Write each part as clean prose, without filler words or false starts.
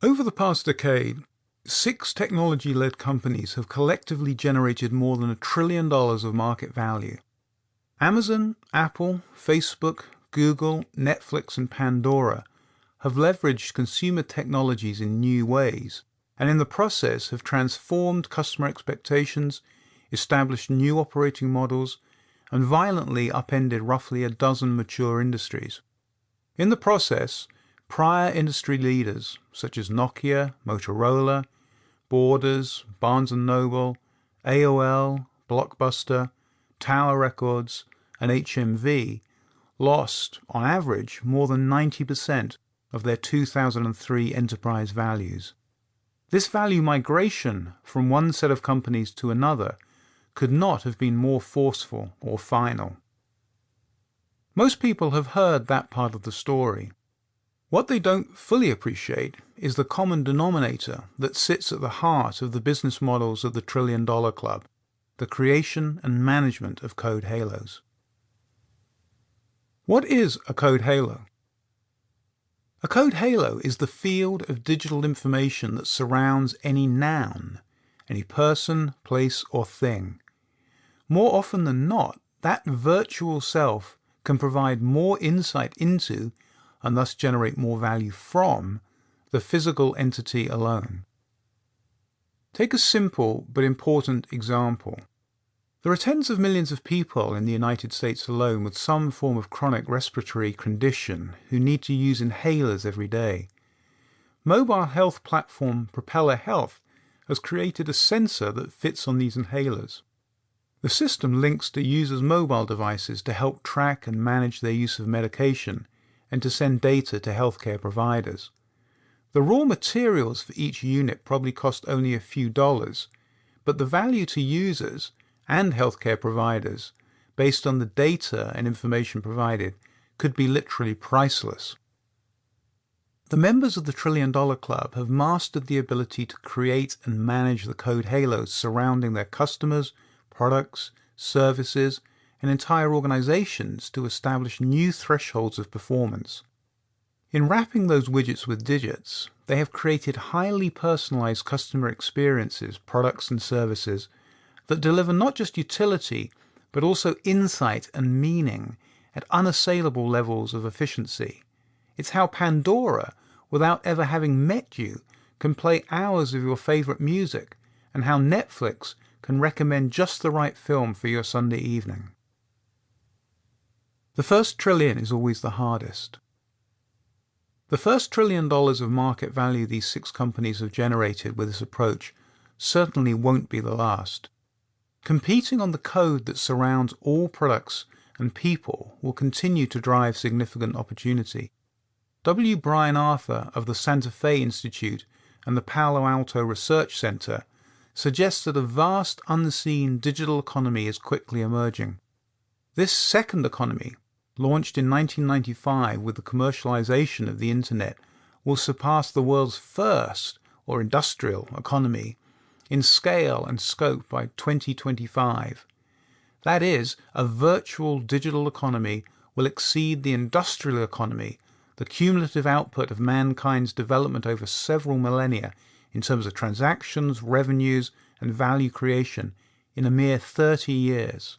Over the past decade, 6 technology-led companies have collectively generated more than $1 trillion of market value. Amazon, Apple, Facebook, Google, Netflix, and Pandora have leveraged consumer technologies in new ways, and in the process have transformed customer expectations, established new operating models, and violently upended roughly a dozen mature industries. In the process, prior industry leaders such as Nokia, Motorola, Borders, Barnes & Noble, AOL, Blockbuster, Tower Records, and HMV lost, on average, more than 90% of their 2003 enterprise values. This value migration from one set of companies to another could not have been more forceful or final. Most people have heard that part of the story. What they don't fully appreciate is the common denominator that sits at the heart of the business models of the $1 Trillion Club, the creation and management of code halos. What is a code halo? A code halo is the field of digital information that surrounds any noun, any person, place, or thing. More often than not, that virtual self can provide more insight into, and thus generate more value from, the physical entity alone. Take a simple but important example. There are tens of millions of people in the United States alone with some form of chronic respiratory condition who need to use inhalers every day. Mobile health platform Propeller Health has created a sensor that fits on these inhalers. The system links to users' mobile devices to help track and manage their use of medication and to send data to healthcare providers. The raw materials for each unit probably cost only a few dollars, but the value to users and healthcare providers, based on the data and information provided, could be literally priceless. The members of the $1 Trillion Club have mastered the ability to create and manage the code halos surrounding their customers, products, services, and entire organizations to establish new thresholds of performance. In wrapping those widgets with digits, they have created highly personalized customer experiences, products, and services that deliver not just utility, but also insight and meaning at unassailable levels of efficiency. It's how Pandora, without ever having met you, can play hours of your favorite music, and how Netflix can recommend just the right film for your Sunday evening. The first trillion is always the hardest. The first $1 trillion of market value these 6 companies have generated with this approach certainly won't be the last. Competing on the code that surrounds all products and people will continue to drive significant opportunity. W. Brian Arthur of the Santa Fe Institute and the Palo Alto Research Center suggests that a vast unseen digital economy is quickly emerging. This second economy, launched in 1995 with the commercialization of the Internet, will surpass the world's first, or industrial, economy in scale and scope by 2025. That is, a virtual digital economy will exceed the industrial economy, the cumulative output of mankind's development over several millennia in terms of transactions, revenues, and value creation in a mere 30 years.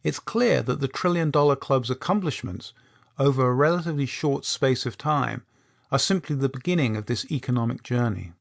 It's clear that the $1 Trillion Club's accomplishments over a relatively short space of time are simply the beginning of this economic journey.